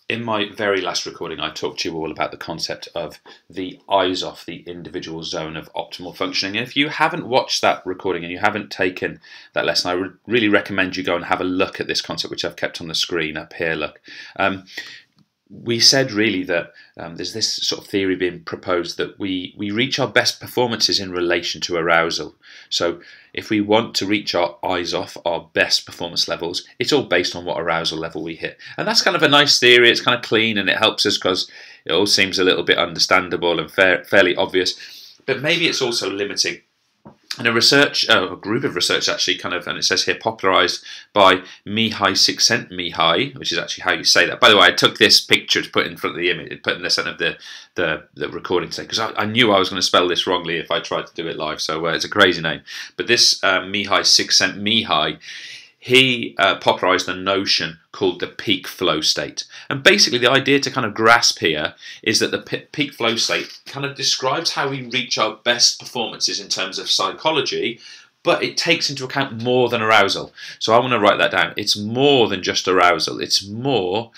In my very last recording, I talked to you all about the concept of the eyes off, the individual zone of optimal functioning. And if you haven't watched that recording and you haven't taken that lesson, I would really recommend you go and have a look at this concept, which I've kept on the screen up here. Look. We said really that there's this sort of theory being proposed that we reach our best performances in relation to arousal. So if we want to reach our eyes off, our best performance levels, it's all based on what arousal level we hit. And that's kind of a nice theory. It's kind of clean and it helps us because it all seems a little bit understandable and fairly obvious. But maybe it's also limiting. And a group of research actually and it says here, popularised by Mihai Csikszentmihalyi, which is actually how you say that. By the way, I took this picture to put in front of the image, put in the center of the recording today, because I knew I was going to spell this wrongly if I tried to do it live. So it's a crazy name. But this Mihai Csikszentmihalyi, he popularised a notion called the peak flow state. And basically the idea to kind of grasp here is that the peak flow state kind of describes how we reach our best performances in terms of psychology, but it takes into account more than arousal. So I want to write that down. It's more than just arousal. It's more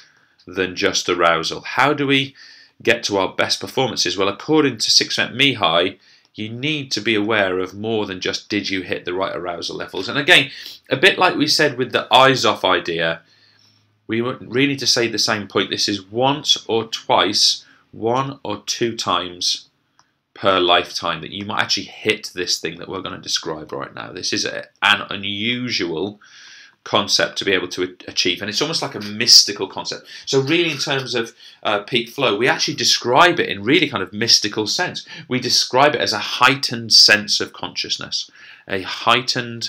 than just arousal. How do we get to our best performances? Well, according to Csikszentmihalyi, you need to be aware of more than just did you hit the right arousal levels. And again, a bit like we said with the eyes off idea, we really need to say the same point. This is once or twice, 1 or 2 times per lifetime that you might actually hit this thing that we're going to describe right now. This is an unusual concept to be able to achieve, and it's almost like a mystical concept. So really, in terms of peak flow, we actually describe it in really kind of mystical sense. We describe it as a heightened sense of consciousness, a heightened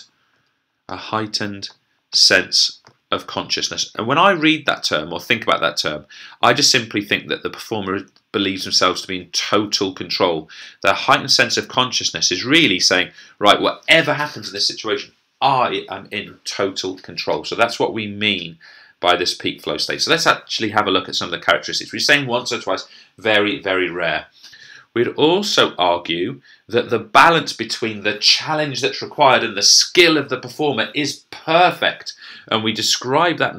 sense of consciousness. And when I read that term or think about that term, I just simply think that the performer believes themselves to be in total control. Their heightened sense of consciousness is really saying, right, whatever happens in this situation, I am in total control. So that's what we mean by this peak flow state. So let's actually have a look at some of the characteristics. We're saying once or twice, very, very rare. We'd also argue that the balance between the challenge that's required and the skill of the performer is perfect. And we describe that